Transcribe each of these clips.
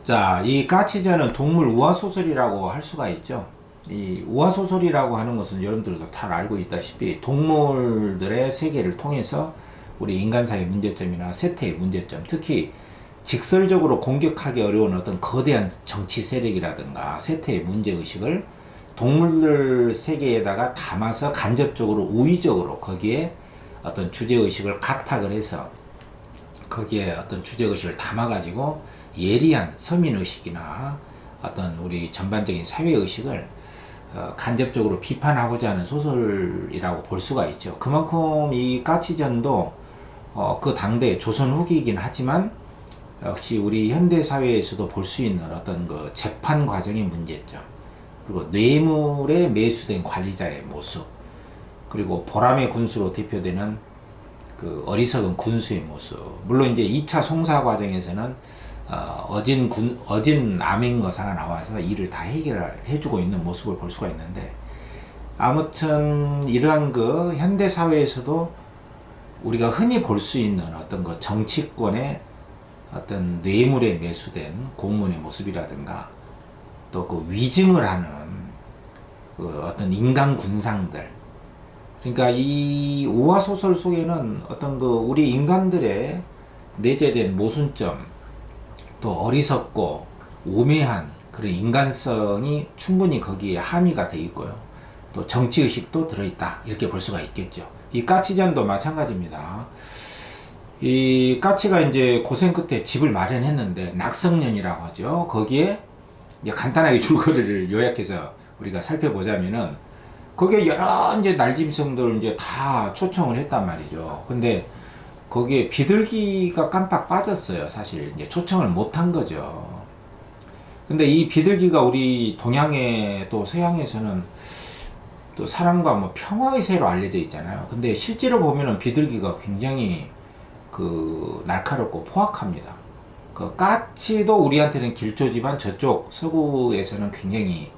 자, 이 까치전은 동물 우화소설이라고 할 수가 있죠. 이 우화소설이라고 하는 것은 여러분들도 다 알고 있다시피 동물들의 세계를 통해서 우리 인간사의 문제점이나 세태의 문제점, 특히 직설적으로 공격하기 어려운 어떤 거대한 정치 세력이라든가 세태의 문제의식을 동물들 세계에다가 담아서 간접적으로 우의적으로 거기에 어떤 주제의식을 가탁을 해서 거기에 어떤 주제의식을 담아가지고 예리한 서민의식이나 어떤 우리 전반적인 사회의식을 간접적으로 비판하고자 하는 소설이라고 볼 수가 있죠. 그만큼 이 까치전도 그 당대 조선 후기이긴 하지만 역시 우리 현대사회에서도 볼 수 있는 어떤 그 재판 과정의 문제점, 그리고 뇌물에 매수된 관리자의 모습, 그리고 보람의 군수로 대표되는 그 어리석은 군수의 모습. 물론 이제 2차 송사 과정에서는 어진 암행거사가 나와서 일을 다 해결해주고 있는 모습을 볼 수가 있는데, 아무튼 이러한 그 현대 사회에서도 우리가 흔히 볼 수 있는 어떤 그 정치권의 어떤 뇌물에 매수된 공무원의 모습이라든가 또 그 위증을 하는 그 어떤 인간 군상들, 그러니까 이 우화 소설 속에는 어떤 그 우리 인간들의 내재된 모순점, 또 어리석고 오매한 그런 인간성이 충분히 거기에 함의가 되어 있고요. 또 정치의식도 들어있다, 이렇게 볼 수가 있겠죠. 이 까치전도 마찬가지입니다. 이 까치가 이제 고생 끝에 집을 마련했는데, 낙성년이라고 하죠. 거기에 이제 간단하게 줄거리를 요약해서 우리가 살펴보자면은, 거기에 여러 이제 날짐승들을 이제 다 초청을 했단 말이죠. 근데 거기에 비둘기가 깜빡 빠졌어요. 사실 이제 초청을 못한 거죠. 근데 이 비둘기가 우리 동양에 또 서양에서는 또 사랑과 뭐 평화의 새로 알려져 있잖아요. 근데 실제로 보면은 비둘기가 굉장히 그 날카롭고 포악합니다. 그 까치도 우리한테는 길조지만 저쪽 서구에서는 굉장히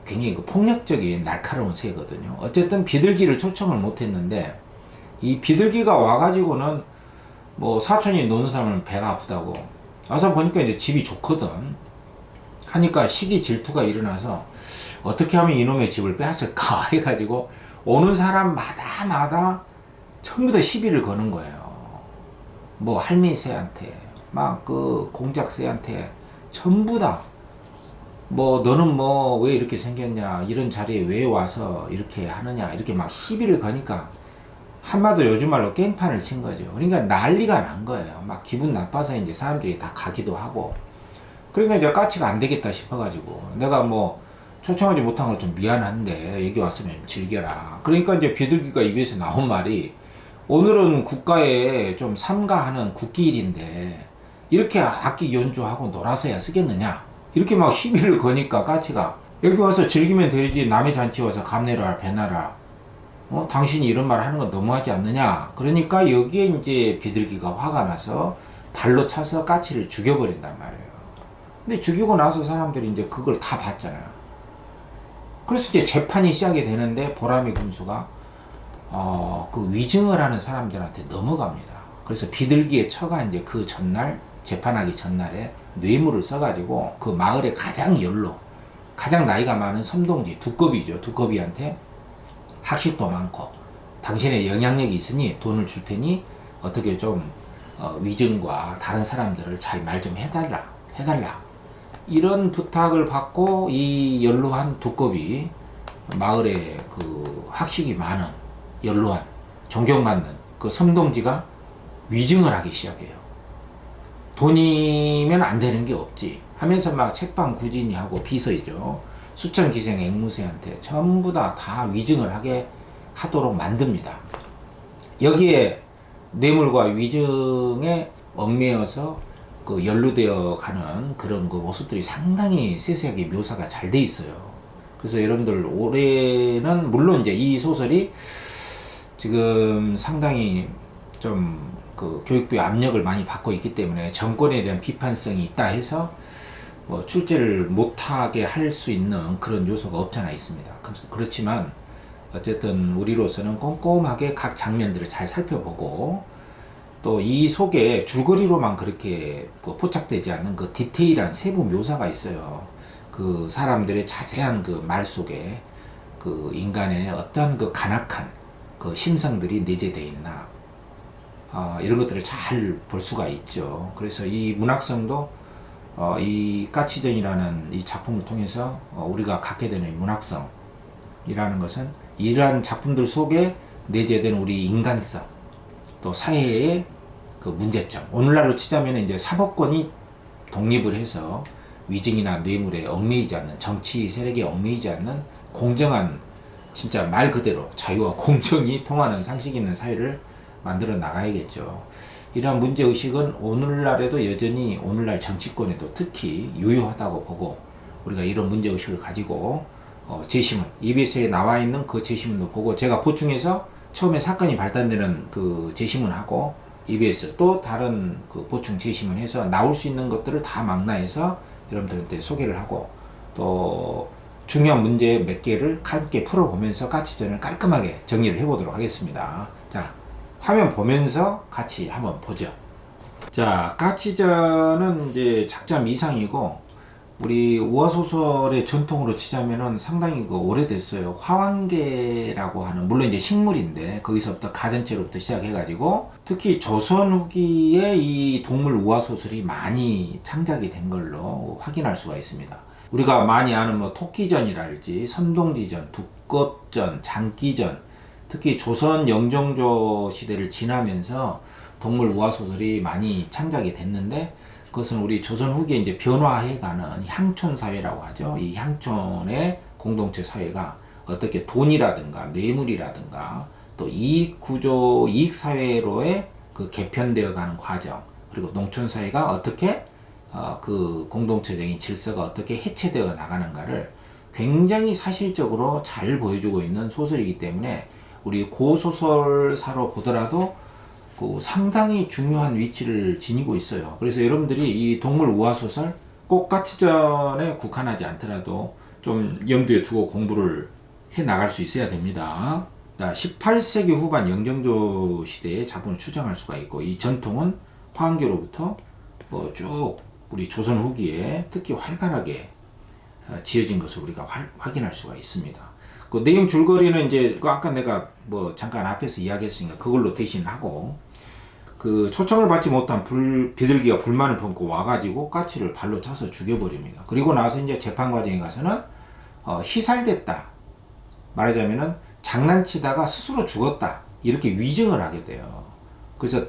그 폭력적인 날카로운 새거든요. 어쨌든 비둘기를 초청을 못했는데, 이 비둘기가 와가지고는 뭐 사촌이 노는 사람은 배가 아프다고 와서 보니까 이제 집이 좋거든 하니까 시기 질투가 일어나서 어떻게 하면 이놈의 집을 빼앗을까 해가지고 오는 사람마다 전부 다 시비를 거는 거예요. 뭐 할매 새한테, 막 그 공작 새한테 전부 다 뭐 너는 뭐 왜 이렇게 생겼냐, 이런 자리에 왜 와서 이렇게 하느냐, 이렇게 막 시비를 거니까 한마디로 요즘 말로 깽판을 친 거죠. 그러니까 난리가 난 거예요. 막 기분 나빠서 이제 사람들이 다 가기도 하고. 그러니까 이제 까치가 안 되겠다 싶어가지고, 내가 뭐 초청하지 못한 걸 좀 미안한데 여기 왔으면 즐겨라. 그러니까 이제 비둘기가 입에서 나온 말이, 오늘은 국가에 좀 삼가하는 국기일인데 이렇게 악기 연주하고 놀아서야 쓰겠느냐, 이렇게 막 시비를 거니까 까치가, 여기 와서 즐기면 되지 남의 잔치 와서 감내라 배나라, 당신이 이런 말 하는 건 너무하지 않느냐. 그러니까 여기에 이제 비둘기가 화가 나서 발로 차서 까치를 죽여버린단 말이에요. 근데 죽이고 나서 사람들이 이제 그걸 다 봤잖아요. 그래서 이제 재판이 시작이 되는데 보람의 군수가 그 위증을 하는 사람들한테 넘어갑니다. 그래서 비둘기의 처가 이제 그 전날, 재판하기 전날에 뇌물을 써가지고 그 마을의 가장 나이가 많은 섬동지, 두꺼비죠. 두꺼비한테 학식도 많고 당신의 영향력이 있으니 돈을 줄 테니 어떻게 좀 위증과 다른 사람들을 잘 말 좀 해달라 이런 부탁을 받고, 이 연로한 두꺼비, 마을에 그 학식이 많은 연로한 존경받는 그 섬동지가 위증을 하기 시작해요. 돈이면 안 되는 게 없지 하면서 막 책방구진이하고 비서이죠, 수천기생 앵무새한테 전부 다 위증을 하도록 만듭니다. 여기에 뇌물과 위증에 얽매여서 그 연루되어 가는 그런 그 모습들이 상당히 세세하게 묘사가 잘 돼 있어요. 그래서 여러분들 올해는 물론 이제 이 소설이 지금 상당히 좀 그 교육부의 압력을 많이 받고 있기 때문에 정권에 대한 비판성이 있다 해서 뭐 출제를 못하게 할 수 있는 그런 요소가 없잖아 있습니다. 그렇지만 어쨌든 우리로서는 꼼꼼하게 각 장면들을 잘 살펴보고 또 이 속에 줄거리로만 그렇게 포착되지 않는 그 디테일한 세부 묘사가 있어요. 그 사람들의 자세한 그 말 속에 그 인간의 어떤 그 간악한 그 심성들이 내재되어 있나, 이런 것들을 잘 볼 수가 있죠. 그래서 이 문학성도 이 까치전이라는 이 작품을 통해서 우리가 갖게 되는 문학성이라는 것은 이러한 작품들 속에 내재된 우리 인간성, 또 사회의 그 문제점, 오늘날로 치자면 이제 사법권이 독립을 해서 위증이나 뇌물에 얽매이지 않는, 정치 세력에 얽매이지 않는 공정한, 진짜 말 그대로 자유와 공정이 통하는 상식 있는 사회를 만들어 나가야겠죠. 이러한 문제의식은 오늘날에도 여전히, 오늘날 정치권에도 특히 유효하다고 보고, 우리가 이런 문제의식을 가지고 재심은, EBS에 나와 있는 그 재심문도 보고, 제가 보충해서 처음에 사건이 발단되는 그 재심문하고 EBS 또 다른 그 보충 재심문 해서 나올 수 있는 것들을 다 망라해서 여러분들한테 소개를 하고, 또 중요한 문제 몇 개를 함께 풀어보면서 까치전을 깔끔하게 정리를 해보도록 하겠습니다. 자, 화면 보면서 같이 한번 보죠. 자, 까치전은 이제 작자 미상이고, 우리 우화소설의 전통으로 치자면은 상당히 그 오래됐어요. 화왕계라고 하는, 물론 이제 식물인데 거기서부터 가전체로부터 시작해가지고 특히 조선 후기에 이 동물 우화소설이 많이 창작이 된 걸로 확인할 수가 있습니다. 우리가 많이 아는 뭐 토끼전이랄지 선동지전, 두껍전, 장기전, 특히 조선 영종조 시대를 지나면서 동물 우화소설이 많이 창작이 됐는데, 그것은 우리 조선 후기에 이제 변화해가는 향촌 사회라고 하죠. 이 향촌의 공동체 사회가 어떻게 돈이라든가 뇌물이라든가 또 이익 구조, 이익 사회로의 그 개편되어 가는 과정, 그리고 농촌 사회가 어떻게 그 공동체적인 질서가 어떻게 해체되어 나가는가를 굉장히 사실적으로 잘 보여주고 있는 소설이기 때문에 우리 고소설사로 보더라도 그 상당히 중요한 위치를 지니고 있어요. 그래서 여러분들이 이 동물 우화소설 꼭 까치전에 국한하지 않더라도 좀 염두에 두고 공부를 해 나갈 수 있어야 됩니다. 18세기 후반 영종조 시대의 작품을 추정할 수가 있고, 이 전통은 화왕계로부터 쭉 우리 조선 후기에 특히 활발하게 지어진 것을 우리가 확인할 수가 있습니다. 그 내용 줄거리는 이제 아까 내가 잠깐 앞에서 이야기했으니까 그걸로 대신하고, 그 초청을 받지 못한 비둘기가 불만을 품고 와가지고 까치를 발로 차서 죽여버립니다. 그리고 나서 이제 재판 과정에 가서는 희살됐다, 말하자면은 장난치다가 스스로 죽었다, 이렇게 위증을 하게 돼요. 그래서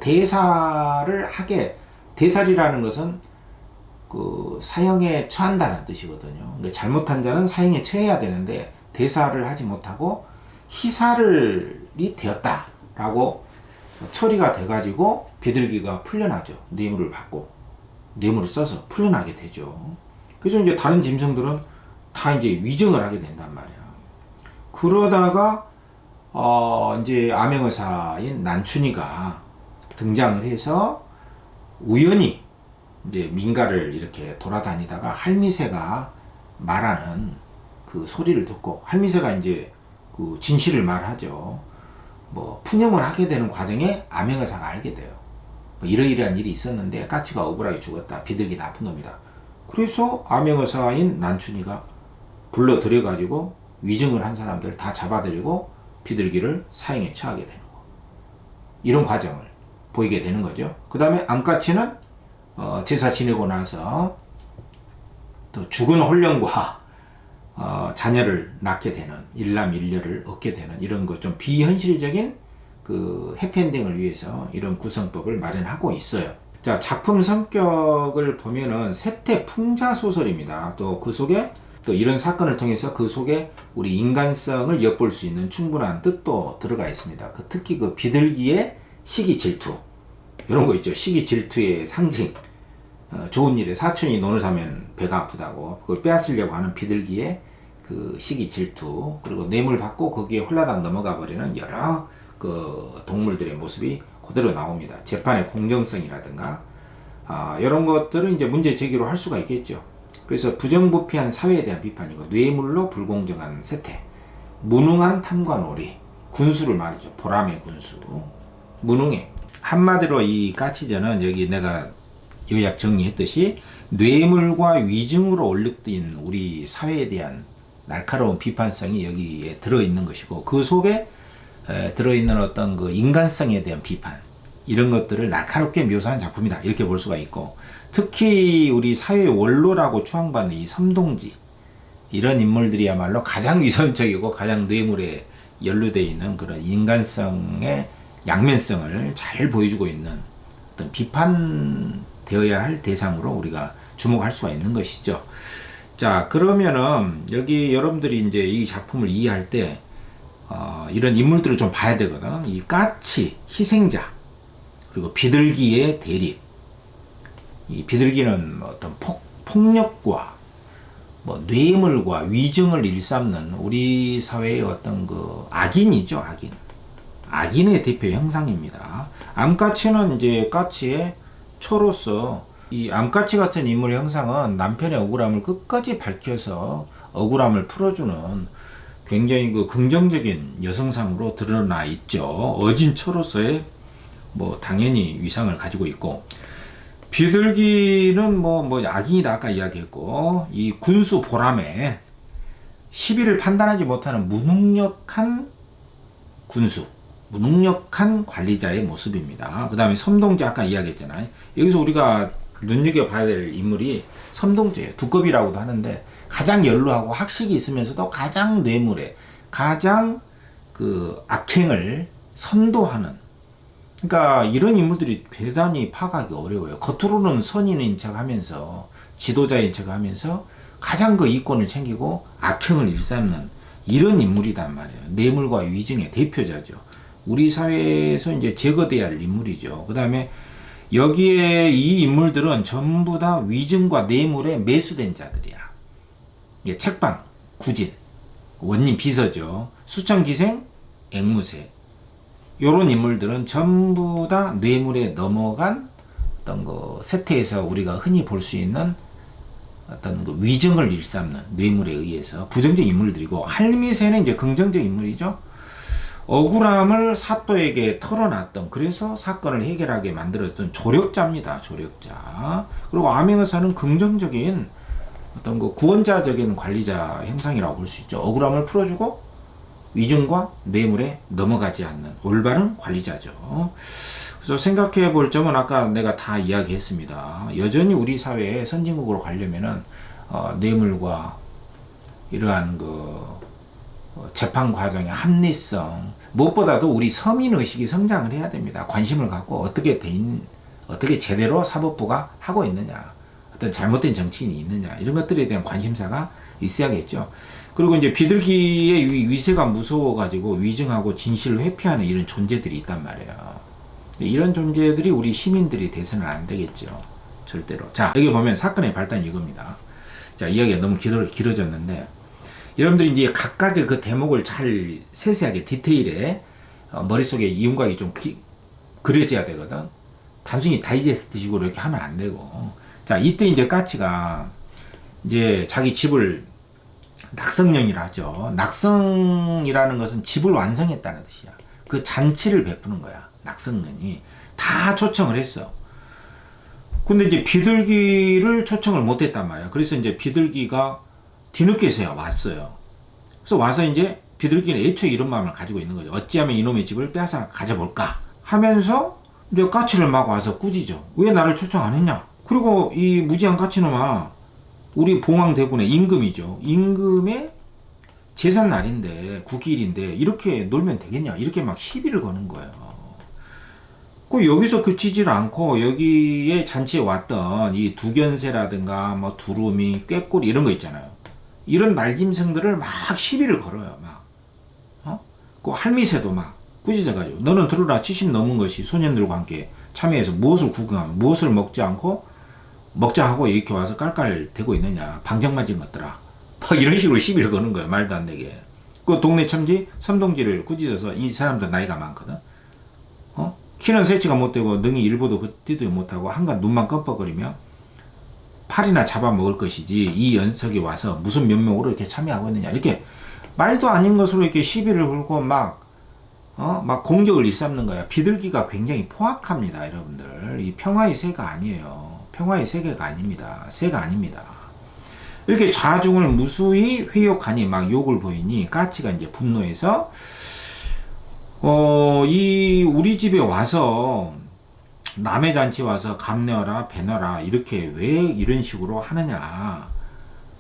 대살이라는 것은 그 사형에 처한다는 뜻이거든요. 그러니까 잘못한 자는 사형에 처해야 되는데 대살을 하지 못하고 희살이 되었다라고 처리가 돼가지고 비둘기가 풀려나죠. 뇌물을 받고 뇌물을 써서 풀려나게 되죠. 그래서 이제 다른 짐승들은 다 이제 위증을 하게 된단 말이야. 그러다가 이제 암행의사인 난춘이가 등장을 해서 우연히 이제 민가를 이렇게 돌아다니다가 할미새가 말하는 그 소리를 듣고, 할미새가 이제 그 진실을 말하죠. 푸념을 하게 되는 과정에 암행의사가 알게 돼요. 이러이러한 일이 있었는데 까치가 억울하게 죽었다, 비둘기 나쁜 놈이다. 그래서 암행의사인 난춘이가 불러들여가지고 위증을 한 사람들 다 잡아들이고 비둘기를 사형에 처하게 되는 거, 이런 과정을 보이게 되는 거죠. 그 다음에 암까치는 제사 지내고 나서 또 죽은 홀령과 자녀를 낳게 되는, 일남일녀를 얻게 되는 이런 거 좀 비현실적인 그 해피엔딩을 위해서 이런 구성법을 마련하고 있어요. 자, 작품 성격을 보면은 세태 풍자 소설입니다. 또 그 속에 또 이런 사건을 통해서 그 속에 우리 인간성을 엿볼 수 있는 충분한 뜻도 들어가 있습니다. 특히 그 비둘기의 시기 질투, 이런 거 있죠. 시기 질투의 상징. 좋은 일에 사촌이 논을 사면 배가 아프다고 그걸 빼앗으려고 하는 비둘기의 그 시기 질투, 그리고 뇌물 받고 거기에 홀라당 넘어가 버리는 여러 그 동물들의 모습이 그대로 나옵니다. 재판의 공정성이라든가 이런 것들은 이제 문제 제기로 할 수가 있겠죠. 그래서 부정부패한 사회에 대한 비판이고, 뇌물로 불공정한 세태, 무능한 탐관오리, 군수를 말이죠. 보람의 군수, 무능해. 한마디로 이 까치전은 여기 내가 요약 정리했듯이 뇌물과 위증으로 올릭된 우리 사회에 대한 날카로운 비판성이 여기에 들어있는 것이고, 그 속에 들어있는 어떤 그 인간성에 대한 비판, 이런 것들을 날카롭게 묘사한 작품이다, 이렇게 볼 수가 있고, 특히 우리 사회의 원로라고 추앙받는 이 섬동지, 이런 인물들이야말로 가장 위선적이고 가장 뇌물에 연루되어 있는 그런 인간성의 양면성을 잘 보여주고 있는 어떤 비판되어야 할 대상으로 우리가 주목할 수가 있는 것이죠. 자, 그러면은 여기 여러분들이 이제 이 작품을 이해할 때 이런 인물들을 좀 봐야 되거든. 이 까치, 희생자, 그리고 비둘기의 대립. 이 비둘기는 어떤 폭력과 뭐 뇌물과 위증을 일삼는 우리 사회의 어떤 그 악인이죠, 악인. 악인의 대표 형상입니다. 암까치는 이제 까치의 초로서, 이 암까치 같은 인물 형상은 남편의 억울함을 끝까지 밝혀서 억울함을 풀어주는 굉장히 그 긍정적인 여성상으로 드러나 있죠. 어진초로서의 뭐 당연히 위상을 가지고 있고, 비둘기는 뭐 악인이다 아까 이야기했고, 이 군수 보람에 시비를 판단하지 못하는 무능력한 군수, 무능력한 관리자의 모습입니다. 그 다음에 섬동지 아까 이야기했잖아요. 여기서 우리가 눈여겨봐야 될 인물이 섬동지예요. 두꺼비라고도 하는데 가장 연루하고 학식이 있으면서도 가장 뇌물에 가장 그 악행을 선도하는, 그러니까 이런 인물들이 대단히 파악하기 어려워요. 겉으로는 선인인 척하면서 지도자인 척하면서 가장 그 이권을 챙기고 악행을 일삼는 이런 인물이단 말이에요. 뇌물과 위증의 대표자죠. 우리 사회에서 이제 제거돼야 할 인물이죠. 그 다음에 여기에 이 인물들은 전부 다 위증과 뇌물에 매수된 자들이야. 책방, 구진, 원님 비서죠. 수천기생, 앵무새. 요런 인물들은 전부 다 뇌물에 넘어간 어떤 그 세태에서 우리가 흔히 볼 수 있는 어떤 그 위증을 일삼는 뇌물에 의해서 부정적 인물들이고, 할미새는 이제 긍정적 인물이죠. 억울함을 사또에게 털어놨던, 그래서 사건을 해결하게 만들었던 조력자입니다. 조력자. 그리고 암행의사는 긍정적인 어떤 그 구원자적인 관리자 형상이라고 볼 수 있죠. 억울함을 풀어주고 위증과 뇌물에 넘어가지 않는 올바른 관리자죠. 그래서 생각해 볼 점은 아까 내가 다 이야기했습니다. 여전히 우리 사회에 선진국으로 가려면은 뇌물과 이러한 그 재판 과정의 합리성, 무엇보다도 우리 서민의식이 성장을 해야 됩니다. 관심을 갖고 어떻게 제대로 사법부가 하고 있느냐, 어떤 잘못된 정치인이 있느냐, 이런 것들에 대한 관심사가 있어야겠죠. 그리고 이제 비둘기의 위세가 무서워가지고 위증하고 진실을 회피하는 이런 존재들이 있단 말이에요. 이런 존재들이 우리 시민들이 돼서는 안 되겠죠. 절대로. 자, 여기 보면 사건의 발단이 이겁니다. 자, 이야기가 너무 길어졌는데, 여러분들이 이제 각각의 그 대목을 잘 세세하게 디테일에 머릿속에 이윤곽이 좀 그려져야 되거든. 단순히 다이제스트식으로 이렇게 하면 안 되고. 자, 이때 이제 까치가 이제 자기 집을 낙성령이라 하죠. 낙성이라는 것은 집을 완성했다는 뜻이야. 그 잔치를 베푸는 거야. 낙성령이 다 초청을 했어. 근데 이제 비둘기를 초청을 못했단 말이야. 그래서 이제 비둘기가 뒤늦게서야 왔어요. 그래서 와서 이제 비둘기는 애초에 이런 마음을 가지고 있는 거죠. 어찌하면 이놈의 집을 빼앗아 가져볼까 하면서 이제 까치를 막 와서 꾸짖어. 왜 나를 초청 안 했냐? 그리고 이 무지한 까치놈아, 우리 봉황대군의 임금이죠. 임금의 제삿날인데, 국기일인데 이렇게 놀면 되겠냐? 이렇게 막 시비를 거는 거예요. 그 여기서 그치질 않고 여기에 잔치에 왔던 이 두견새라든가 뭐 두루미, 꾀꼬리 이런 거 있잖아요. 이런 말짐승들을 막 시비를 걸어요. 막 그 할미새도 막 꾸짖어가지고, 너는 들어라. 70 넘은 것이 소년들과 함께 참여해서 무엇을 구경하며 무엇을 먹지 않고 먹자 하고 이렇게 와서 깔깔대고 있느냐, 방정맞은 것들아, 막 이런 식으로 시비를 거는 거예요. 말도 안 되게. 그 동네 첨지 섬동지를 꾸짖어서, 이 사람도 나이가 많거든. 키는 세치가 못되고 능히 일보도 걷지도 못하고 한간 눈만 껌뻑거리며 팔이나 잡아먹을 것이지 이 연석에 와서 무슨 면목으로 이렇게 참여하고 있느냐, 이렇게 말도 아닌 것으로 이렇게 시비를 걸고 막 막 공격을 일삼는 거야. 비둘기가 굉장히 포악합니다, 여러분들. 이 평화의 새가 아니에요. 평화의 세계가 아닙니다. 새가 아닙니다. 이렇게 좌중을 무수히 회욕하니 막 욕을 보이니 까치가 이제 분노해서 이 우리 집에 와서 남의 잔치 와서 감내어라 배너라 이렇게 왜 이런 식으로 하느냐.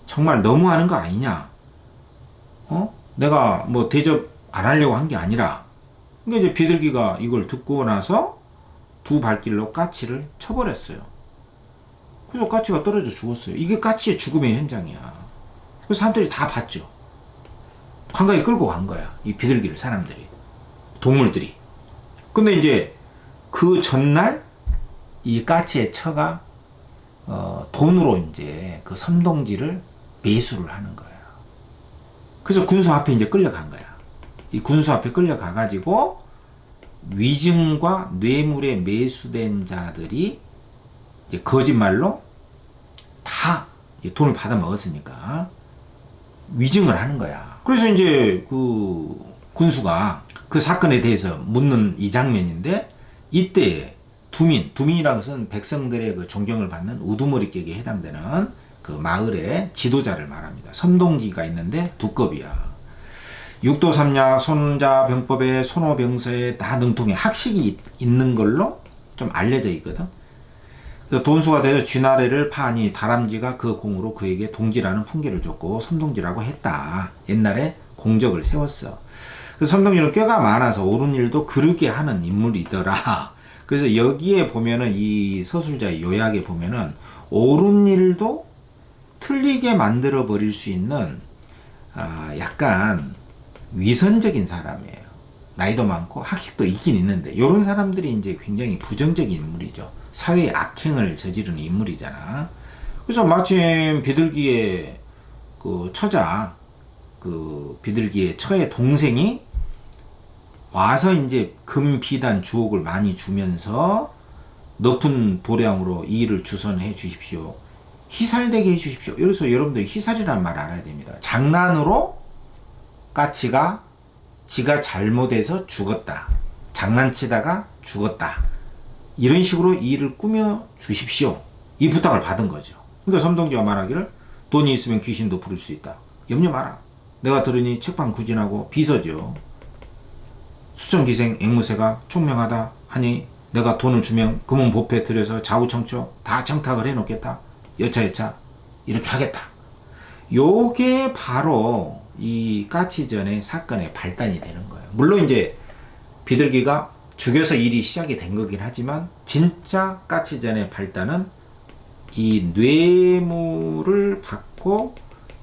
정말 너무하는 거 아니냐. 내가 뭐 대접 안 하려고 한 게 아니라. 그러니까 이제 비둘기가 이걸 듣고 나서 두 발길로 까치를 쳐버렸어요. 그래서 까치가 떨어져 죽었어요. 이게 까치의 죽음의 현장이야. 그래서 사람들이 다 봤죠. 관광에 끌고 간 거야. 이 비둘기를 사람들이. 동물들이. 근데 이제 그 전날 이 까치의 처가 돈으로 이제 그 섬동지를 매수를 하는 거야. 그래서 군수 앞에 이제 끌려간 거야. 이 군수 앞에 끌려가가지고 위증과 뇌물에 매수된 자들이 이제 거짓말로 다 돈을 받아 먹었으니까 위증을 하는 거야. 그래서 이제 그 군수가 그 사건에 대해서 묻는 이 장면인데, 이때 두민이라는 것은 백성들의 그 존경을 받는 우두머리격에 해당되는 그 마을의 지도자를 말합니다. 섬동지가 있는데 두 급이야. 육도삼약, 손자병법에, 손오병서에 다 능통해 학식이 있는 걸로 좀 알려져 있거든. 그래서 돈수가 돼서 쥐나래를 파니 다람쥐가 그 공으로 그에게 동지라는 풍계를 줬고 섬동지라고 했다. 옛날에 공적을 세웠어. 그래서 섬동지는 꾀가 많아서 옳은 일도 그르게 하는 인물이더라. 그래서 여기에 보면은 이 서술자의 요약에 보면은 옳은 일도 틀리게 만들어 버릴 수 있는 약간 위선적인 사람이에요. 나이도 많고 학식도 있긴 있는데 이런 사람들이 이제 굉장히 부정적인 인물이죠. 사회의 악행을 저지르는 인물이잖아. 그래서 마침 비둘기의 그 처자, 그 비둘기의 처의 동생이 와서 이제 금, 비단, 주옥을 많이 주면서 높은 도량으로 이 일을 주선해 주십시오. 희살되게 해 주십시오. 그래서 여러분들 희살이라는 말 알아야 됩니다. 장난으로 까치가 지가 잘못해서 죽었다. 장난치다가 죽었다. 이런 식으로 이 일을 꾸며 주십시오. 이 부탁을 받은 거죠. 그러니까 섬동지가 말하기를 돈이 있으면 귀신도 부를 수 있다. 염려 마라. 내가 들으니 책방구진하고 비서죠. 수정기생 앵무새가 총명하다 하니 내가 돈을 주면 금은 보패 들여서 좌우청초 다 청탁을 해놓겠다. 여차여차 이렇게 하겠다. 요게 바로 이 까치전의 사건의 발단이 되는 거예요. 물론 이제 비둘기가 죽여서 일이 시작이 된 거긴 하지만 진짜 까치전의 발단은 이 뇌물을 받고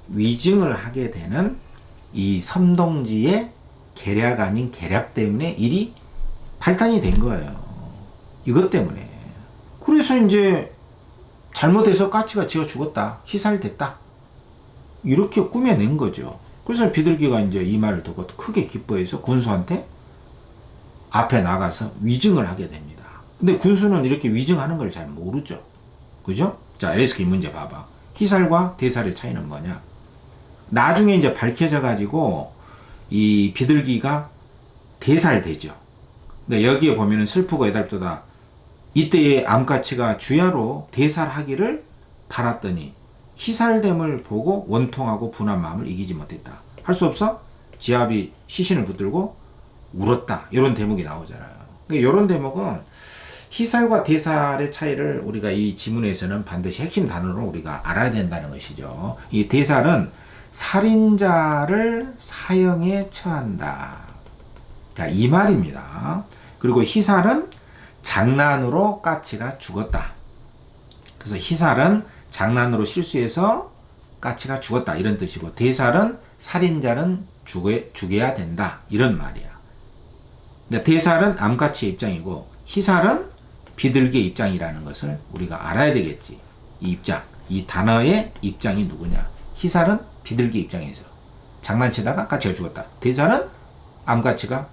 위증을 하게 되는 이 섬동지의 계략 아닌 계략 때문에 일이 발단이 된 거예요. 이것 때문에. 그래서 이제 잘못해서 까치가 지어 죽었다. 희살됐다. 이렇게 꾸며낸 거죠. 그래서 비둘기가 이제 이 말을 듣고 크게 기뻐해서 군수한테 앞에 나가서 위증을 하게 됩니다. 근데 군수는 이렇게 위증하는 걸 잘 모르죠. 그죠? 자, LSK 문제 봐봐. 희살과 대살의 차이는 뭐냐? 나중에 이제 밝혀져 가지고 이 비둘기가 대살되죠. 그러니까 여기에 보면은 슬프고 애달프다. 이때의 암까치가 주야로 대살하기를 바랐더니 희살됨을 보고 원통하고 분한 마음을 이기지 못했다. 할 수 없어? 지압이 시신을 붙들고 울었다. 이런 대목이 나오잖아요. 그러니까 이런 대목은 희살과 대살의 차이를 우리가 이 지문에서는 반드시 핵심 단어로 우리가 알아야 된다는 것이죠. 이 대살은 살인자를 사형에 처한다. 자, 이 말입니다. 그리고 희살은 장난으로 까치가 죽었다. 그래서 희살은 장난으로 실수해서 까치가 죽었다. 이런 뜻이고, 대살은 살인자는 죽여야 된다. 이런 말이야. 그러니까 대살은 암까치의 입장이고, 희살은 비둘기의 입장이라는 것을 우리가 알아야 되겠지. 이 입장, 이 단어의 입장이 누구냐. 희살은 비둘기 입장에서 장난치다가 까치가 죽었다. 대살은 암까치가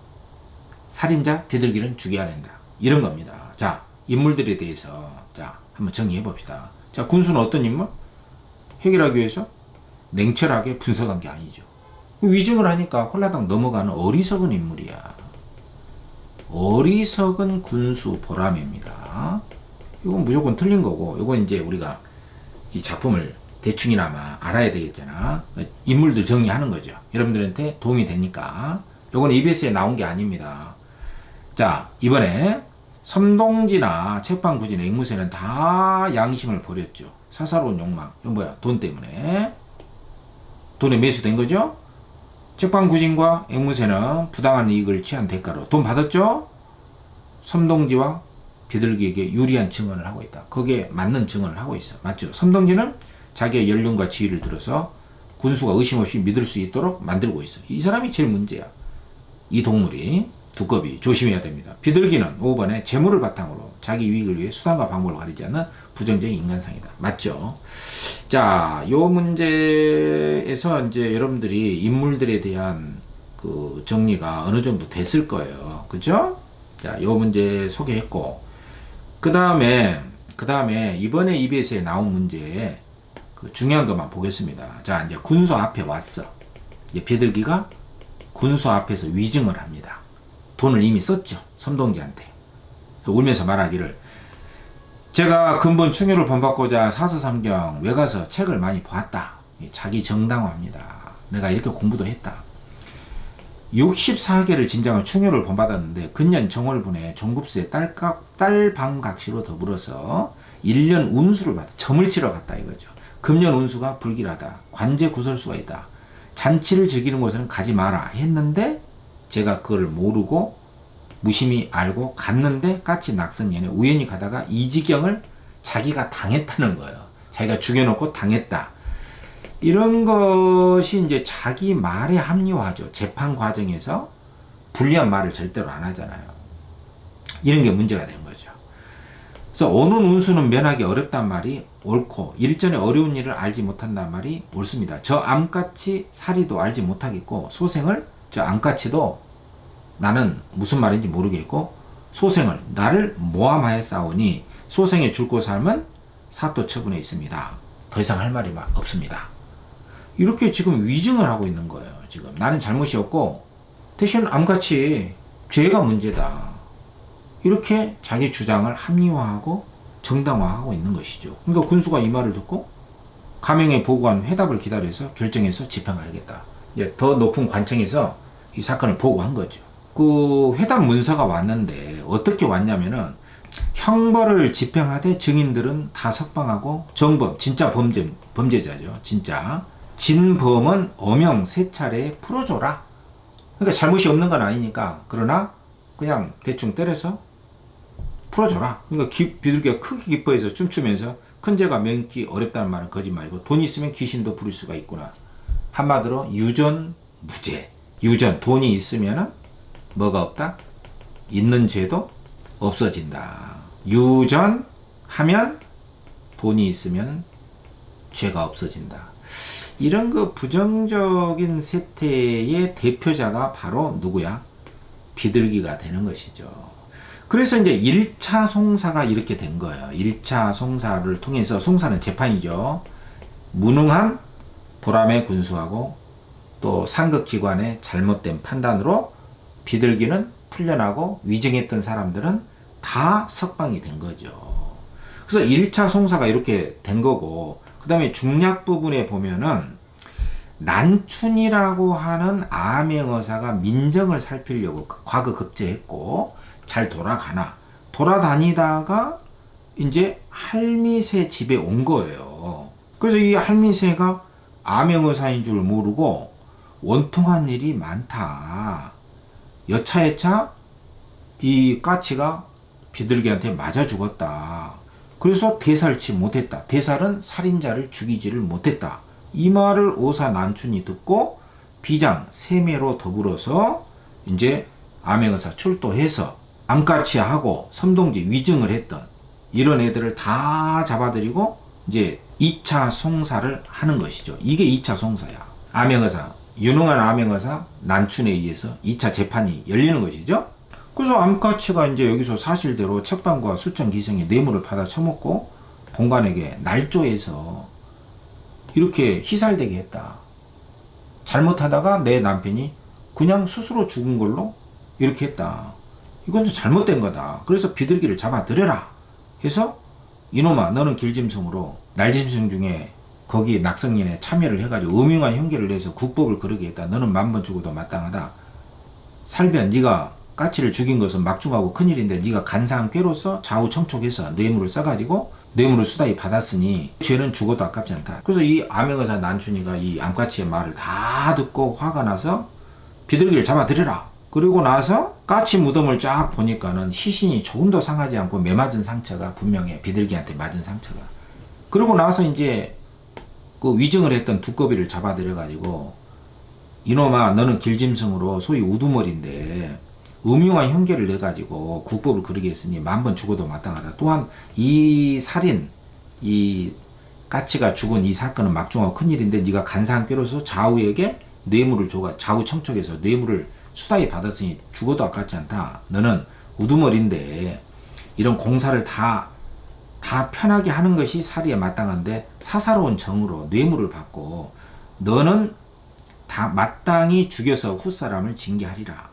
살인자 비둘기는 죽여야 된다. 이런 겁니다. 자, 인물들에 대해서 자 한번 정리해 봅시다. 자, 군수는 어떤 인물? 해결하기 위해서 냉철하게 분석한 게 아니죠. 위증을 하니까 홀라당 넘어가는 어리석은 인물이야. 어리석은 군수 보람입니다. 이건 무조건 틀린 거고, 이건 이제 우리가 이 작품을 대충이나마 알아야 되겠잖아. 인물들 정리하는 거죠. 여러분들한테 도움이 되니까. 이건 EBS에 나온 게 아닙니다. 자, 이번에 섬동지나 책방구진의 앵무새는 다 양심을 버렸죠. 사사로운 욕망. 이건 뭐야? 돈 때문에. 돈에 매수된 거죠? 책방구진과 앵무새는 부당한 이익을 취한 대가로 돈 받았죠? 섬동지와 비둘기에게 유리한 증언을 하고 있다. 거기에 맞는 증언을 하고 있어. 맞죠? 섬동지는 자기의 연륜과 지위를 들어서 군수가 의심 없이 믿을 수 있도록 만들고 있어. 이 사람이 제일 문제야. 이 동물이 두꺼비 조심해야 됩니다. 비둘기는 5번에 재물을 바탕으로 자기 유익을 위해 수단과 방법을 가리지 않는 부정적인 인간상이다. 맞죠? 자, 요 문제에서 이제 여러분들이 인물들에 대한 그 정리가 어느 정도 됐을 거예요. 그죠? 자, 요 문제 소개했고, 그 다음에 이번에 EBS에 나온 문제에 그 중요한 것만 보겠습니다. 자, 이제 군수 앞에 왔어. 이제 비둘기가 군수 앞에서 위증을 합니다. 돈을 이미 썼죠. 섬동지한테. 울면서 말하기를, 제가 근본 충효를 본받고자 사서삼경 외가서 책을 많이 보았다. 자기 정당화합니다. 내가 이렇게 공부도 했다. 64개를 진장을 충효를 본받았는데 근년 정월분에 종급수의 딸방각시로 더불어서 1년 운수를 받아 점을 치러 갔다 이거죠. 금년 운수가 불길하다. 관제 구설수가 있다. 잔치를 즐기는 곳에는 가지 마라 했는데 제가 그걸 모르고 무심히 알고 갔는데 까치 낙선년에 우연히 가다가 이 지경을 자기가 당했다는 거예요. 자기가 죽여놓고 당했다. 이런 것이 이제 자기 말에 합리화하죠. 재판 과정에서 불리한 말을 절대로 안 하잖아요. 이런 게 문제가 된 거죠. 그래서 오는 운수는 면하기 어렵단 말이 옳고 일전에 어려운 일을 알지 못한단 말이 옳습니다. 저 암까치 사리도 알지 못하겠고 소생을 저 암까치도 나는 무슨 말인지 모르겠고 소생을 나를 모함하여 싸우니 소생의 줄고 삶은 사또 처분에 있습니다. 더 이상 할 말이 없습니다. 이렇게 지금 위증을 하고 있는 거예요. 지금 나는 잘못이 없고 대신 암같이 죄가 문제다. 이렇게 자기 주장을 합리화하고 정당화하고 있는 것이죠. 그러니까 군수가 이 말을 듣고 가명에 보고한 회답을 기다려서 결정해서 집행하겠다. 이제 더 높은 관청에서 이 사건을 보고한 거죠. 그 회답 문서가 왔는데 어떻게 왔냐면은 형벌을 집행하되 증인들은 다 석방하고 정범 진짜 범죄자죠. 진짜 진범은 어명 3차례 풀어줘라. 그러니까 잘못이 없는 건 아니니까 그러나 그냥 대충 때려서 풀어줘라. 그러니까 비둘기가 크게 기뻐해서 춤추면서 큰 죄가 면기 어렵다는 말은 거짓말이고 돈 있으면 귀신도 부릴 수가 있구나. 한마디로 유전 무죄. 유전 돈이 있으면은 뭐가 없다? 있는 죄도 없어진다. 유전하면 돈이 있으면 죄가 없어진다. 이런 그 부정적인 세태의 대표자가 바로 누구야? 비둘기가 되는 것이죠. 그래서 이제 1차 송사가 이렇게 된 거예요. 1차 송사를 통해서 송사는 재판이죠. 무능한 보람의 군수하고 또 상급기관의 잘못된 판단으로 비둘기는 풀려나고 위증했던 사람들은 다 석방이 된 거죠. 그래서 1차 송사가 이렇게 된 거고 그 다음에 중략 부분에 보면은 난춘이라고 하는 암행어사가 민정을 살피려고 과거 급제했고 잘 돌아가나 돌아다니다가 이제 할미새 집에 온 거예요. 그래서 이 할미새가 암행어사인 줄 모르고 원통한 일이 많다. 여차여차 이 까치가 비둘기한테 맞아 죽었다. 그래서 대살치 못했다. 대살은 살인자를 죽이지를 못했다. 이 말을 오사 난춘이 듣고 비장 세매로 더불어서 이제 암행어사 출도해서 암까치하고 섬동지 위증을 했던 이런 애들을 다 잡아들이고 이제 2차 송사를 하는 것이죠. 이게 2차 송사야. 암행어사, 유능한 암행어사 난춘에 의해서 2차 재판이 열리는 것이죠. 그래서 암까치가 이제 여기서 사실대로 책방과 수천 기생의 뇌물을 받아 처먹고 본관에게 날조해서 이렇게 희살되게 했다. 잘못하다가 내 남편이 그냥 스스로 죽은 걸로 이렇게 했다. 이건 좀 잘못된 거다. 그래서 비둘기를 잡아들여라 해서 이놈아 너는 길짐승으로 날짐승 중에 거기 낙성년에 참여를 해가지고 음흉한 형계를 내서 국법을 그러게 했다. 너는 만번 죽어도 마땅하다. 살변 네가 까치를 죽인 것은 막중하고 큰일인데 네가 간사한 꾀로서 좌우청촉해서 뇌물을 써가지고 뇌물을 수다히 받았으니 죄는 죽어도 아깝지 않다. 그래서 이 암행의사 난춘이가 이 암까치의 말을 다 듣고 화가 나서 비둘기를 잡아들여라. 그리고 나서 까치 무덤을 쫙 보니까는 시신이 조금도 상하지 않고 매맞은 상처가 분명해. 비둘기한테 맞은 상처가. 그러고 나서 이제 그 위증을 했던 두꺼비를 잡아들여가지고 이놈아 너는 길짐승으로 소위 우두머리인데 음흉한 형계를 내가지고 국법을 그르게 했으니 만번 죽어도 마땅하다. 또한 이 살인, 이 까치가 죽은 이 사건은 막중하고 큰일인데 네가 간사한 꾀로서 좌우에게 뇌물을 줘가 좌우 청촉해서 뇌물을 수다히 받았으니 죽어도 아깝지 않다. 너는 우두머리인데 이런 공사를 다 편하게 하는 것이 사리에 마땅한데 사사로운 정으로 뇌물을 받고 너는 다 마땅히 죽여서 훗사람을 징계하리라.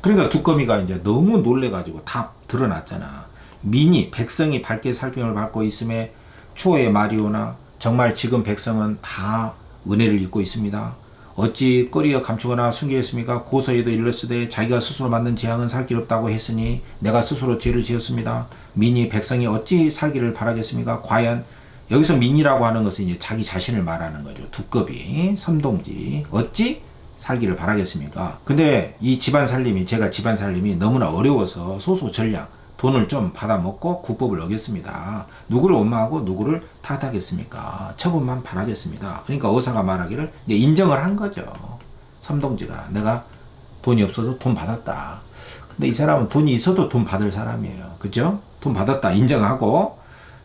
그러니까 두꺼비가 이제 너무 놀래가지고 다 드러났잖아. 민이 백성이 밝게 살핌을 받고 있음에 추호의 말이오나 정말 지금 백성은 다 은혜를 입고 있습니다. 어찌 꺼리어 감추거나 숨기겠습니까? 고서에도 일렀으되 자기가 스스로 만든 재앙은 살 길 없다고 했으니 내가 스스로 죄를 지었습니다. 민이 백성이 어찌 살기를 바라겠습니까? 과연 여기서 민이라고 하는 것은 이제 자기 자신을 말하는 거죠. 두꺼비, 섬동지 어찌 살기를 바라겠습니까? 근데 이 집안 살림이 제가 집안 살림이 너무나 어려워서 소소전량 돈을 좀 받아먹고 국법을 어겼습니다. 누구를 원망하고 누구를 탓하겠습니까? 처분만 바라겠습니다. 그러니까 어사가 말하기를 이제 인정을 한 거죠. 섬동지가 내가 돈이 없어도 돈 받았다. 근데 이 사람은 돈이 있어도 돈 받을 사람이에요. 그죠? 돈 받았다 인정하고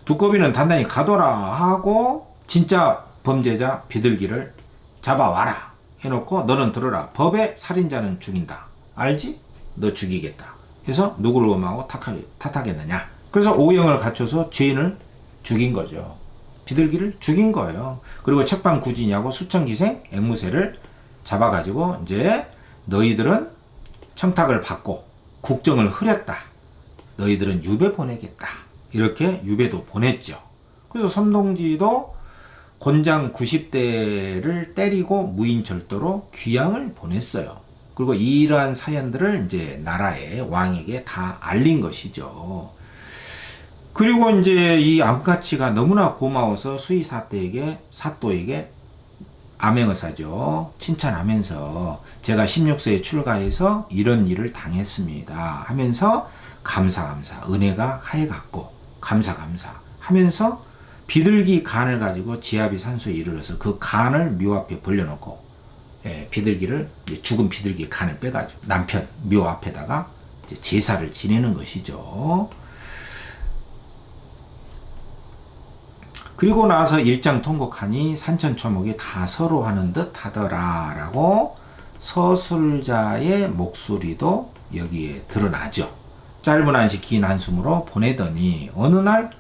두꺼비는 단단히 가둬라 하고 진짜 범죄자 비둘기를 잡아와라 해놓고 너는 들어라. 법의 살인자는 죽인다. 알지? 너 죽이겠다. 해서 누구를 원망하고 탓하겠느냐. 그래서 오형을 갖춰서 죄인을 죽인 거죠. 비둘기를 죽인 거예요. 그리고 책방구진이하고 수천기생 앵무새를 잡아가지고 이제 너희들은 청탁을 받고 국정을 흐렸다. 너희들은 유배 보내겠다. 이렇게 유배도 보냈죠. 그래서 섬동지도 곤장 90대를 때리고 무인철도로 귀양을 보냈어요. 그리고 이러한 사연들을 이제 나라의 왕에게 다 알린 것이죠. 그리고 이제 이 암까치가 너무나 고마워서 사또에게 암행의사죠. 칭찬하면서 제가 16세에 출가해서 이런 일을 당했습니다. 하면서 감사 은혜가 하여갔고 감사 하면서 비둘기 간을 가지고 지아비 산소에 이르러서 그 간을 묘 앞에 벌려놓고 비둘기를 죽은 비둘기 간을 빼가지고 남편 묘 앞에다가 이제 제사를 지내는 것이죠. 그리고 나서 일장 통곡하니 산천초목이 다 서로 하는 듯 하더라 라고 서술자의 목소리도 여기에 드러나죠. 짧은 한시 긴 한숨으로 보내더니 어느 날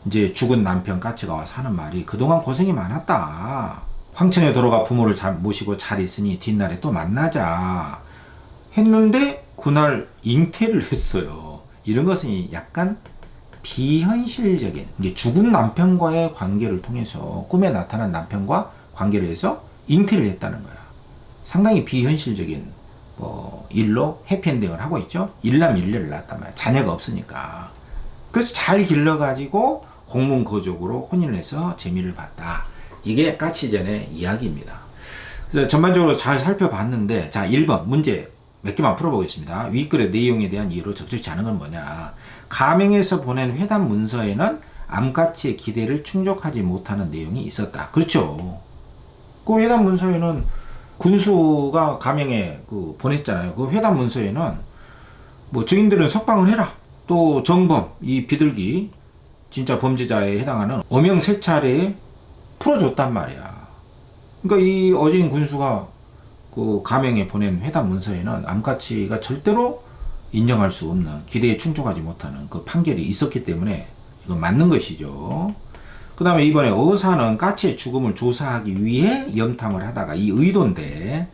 이제 죽은 남편 까치가 와서 하는 말이 그동안 고생이 많았다. 황천에 돌아가 부모를 잘 모시고 잘 있으니 뒷날에 또 만나자 했는데 그날 잉태를 했어요. 이런 것은 약간 비현실적인 이게 죽은 남편과의 관계를 통해서 꿈에 나타난 남편과 관계를 해서 잉태를 했다는 거야. 상당히 비현실적인 일로 해피엔딩을 하고 있죠. 일남일녀를 낳았단 말이야. 자녀가 없으니까. 그래서 잘 길러가지고 공문거족으로 혼인을 해서 재미를 봤다. 이게 까치전의 이야기입니다. 그래서 전반적으로 잘 살펴봤는데 자 1번 문제 몇 개만 풀어보겠습니다. 위 글의 내용에 대한 이해로 적절치 않은 건 뭐냐. 가명에서 보낸 회담 문서에는 암까치의 기대를 충족하지 못하는 내용이 있었다. 그렇죠. 그 회담 문서에는 군수가 가명에 보냈잖아요. 그 회담 문서에는 뭐 증인들은 석방을 해라. 또 정범 이 비둘기 진짜 범죄자에 해당하는 어명 3차례에 풀어줬단 말이야. 그러니까 이 어진 군수가 그 가명에 보낸 회담 문서에는 암까치가 절대로 인정할 수 없는 기대에 충족하지 못하는 그 판결이 있었기 때문에 이건 맞는 것이죠. 그 다음에 이번에 어사는 까치의 죽음을 조사하기 위해 염탐을 하다가 이 의도인데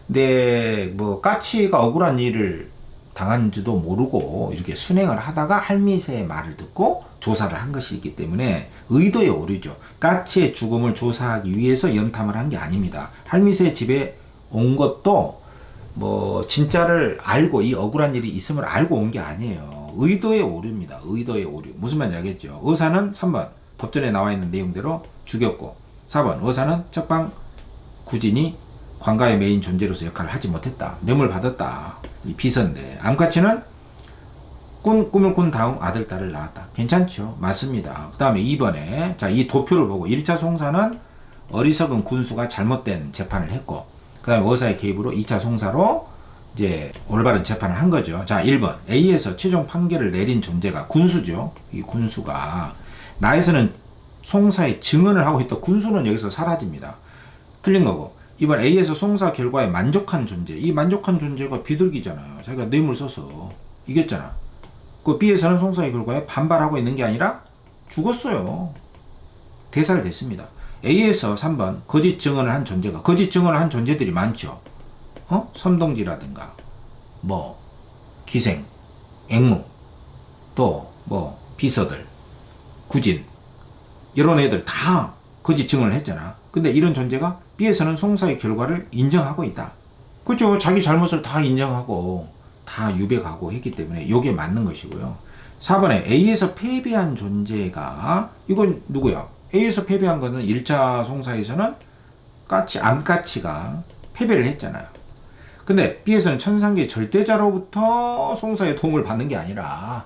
근데 뭐 까치가 억울한 일을 당한지도 모르고 이렇게 순행을 하다가 할미새의 말을 듣고 조사를 한 것이기 때문에 의도의 오류죠. 까치의 죽음을 조사하기 위해서 염탐을 한 게 아닙니다. 할미새 집에 온 것도 뭐 진짜를 알고 이 억울한 일이 있음을 알고 온 게 아니에요. 의도의 오류입니다. 의도의 오류. 무슨 말인지 알겠죠? 의사는 3번 법전에 나와 있는 내용대로 죽였고, 4번 의사는 첫방 구진이 관가의 메인 존재로서 역할을 하지 못했다. 뇌물 받았다. 이 비서인데, 암까치는 꿈을 꾼 다음 아들, 딸을 낳았다. 괜찮죠? 맞습니다. 그 다음에 2번에, 자, 이 도표를 보고 1차 송사는 어리석은 군수가 잘못된 재판을 했고, 그 다음에 의사의 개입으로 2차 송사로 이제 올바른 재판을 한 거죠. 자, 1번. A에서 최종 판결을 내린 존재가 군수죠. 이 군수가. 나에서는 송사의 증언을 하고 있다. 군수는 여기서 사라집니다. 틀린 거고. 이번 A에서 송사 결과에 만족한 존재. 이 만족한 존재가 비둘기잖아요. 자기가 뇌물 써서 이겼잖아. 그 B에서는 송사의 결과에 반발하고 있는 게 아니라 죽었어요. 대살됐습니다. A에서 3번 거짓 증언을 한 존재가, 거짓 증언을 한 존재들이 많죠. 선동지라든가 뭐 기생, 앵무, 또 뭐 비서들, 구진, 이런 애들 다 거짓 증언을 했잖아. 근데 이런 존재가 B에서는 송사의 결과를 인정하고 있다. 그렇죠. 자기 잘못을 다 인정하고 다 유백하고 했기 때문에 이게 맞는 것이고요. 4번에 A에서 패배한 존재가, 이건 누구야? A에서 패배한 거는 1차 송사에서는 암까치가 패배를 했잖아요. 근데 B에서는 천상계 절대자로부터 송사의 도움을 받는 게 아니라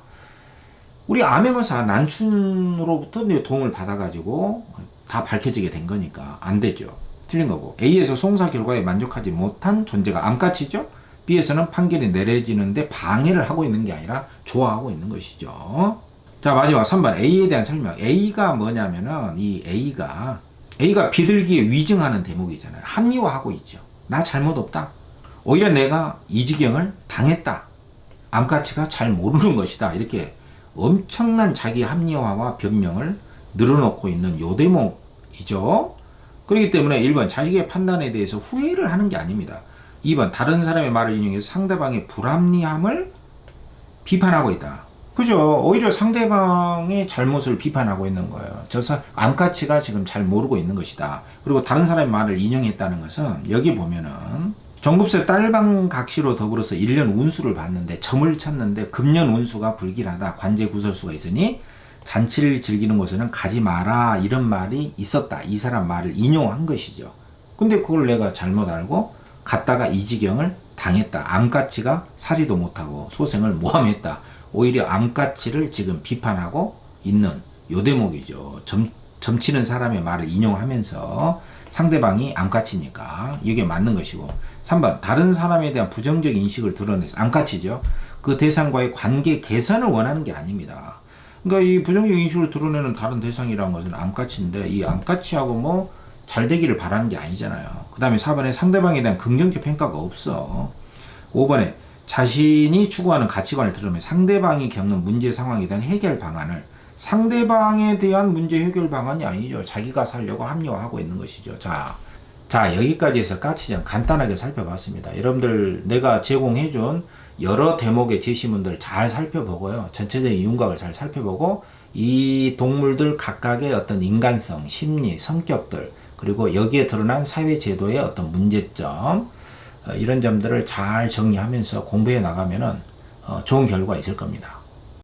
우리 암행어사 난춘으로부터 도움을 받아가지고 다 밝혀지게 된 거니까 안 되죠. 틀린 거고. A에서 송사 결과에 만족하지 못한 존재가 암까치죠. B에서는 판결이 내려지는데 방해를 하고 있는 게 아니라 좋아하고 있는 것이죠. 자, 마지막 3번 A에 대한 설명. A가 뭐냐면은 이 A가 비둘기에 위증하는 대목이잖아요. 합리화하고 있죠. 나 잘못 없다. 오히려 내가 이 지경을 당했다. 암까치가 잘 모르는 것이다. 이렇게 엄청난 자기 합리화와 변명을 늘어놓고 있는 요 대목이죠. 그렇기 때문에 1번 자식의 판단에 대해서 후회를 하는 게 아닙니다. 2번 다른 사람의 말을 인용해서 상대방의 불합리함을 비판하고 있다. 그죠? 오히려 상대방의 잘못을 비판하고 있는 거예요. 암까치가 지금 잘 모르고 있는 것이다. 그리고 다른 사람의 말을 인용했다는 것은 여기 보면은 정급세 딸방 각시로 더불어서 1년 운수를 봤는데 점을 찾는데 금년 운수가 불길하다. 관제 구설수가 있으니 잔치를 즐기는 곳에는 가지 마라. 이런 말이 있었다. 이 사람 말을 인용한 것이죠. 근데 그걸 내가 잘못 알고 갔다가 이 지경을 당했다. 암까치가 살이도 못하고 소생을 모함했다. 오히려 암까치를 지금 비판하고 있는 요 대목이죠. 점치는 사람의 말을 인용하면서 상대방이 암까치니까 이게 맞는 것이고. 3번 다른 사람에 대한 부정적 인식을 드러내서 암까치죠. 그 대상과의 관계 개선을 원하는 게 아닙니다. 그러니까 이 부정적 인식을 드러내는 다른 대상이라는 것은 암까치인데 이 암까치하고 뭐 잘 되기를 바라는 게 아니잖아요. 그 다음에 4번에 상대방에 대한 긍정적 평가가 없어. 5번에 자신이 추구하는 가치관을 들으면 상대방이 겪는 문제 상황에 대한 해결 방안을, 상대방에 대한 문제 해결 방안이 아니죠. 자기가 살려고 합리화하고 있는 것이죠. 자, 여기까지 해서 까치전 간단하게 살펴봤습니다. 여러분들 내가 제공해준 여러 대목의 제시문들 잘 살펴보고요. 전체적인 윤곽을 잘 살펴보고 이 동물들 각각의 어떤 인간성, 심리, 성격들, 그리고 여기에 드러난 사회제도의 어떤 문제점, 이런 점들을 잘 정리하면서 공부해 나가면은 좋은 결과가 있을 겁니다.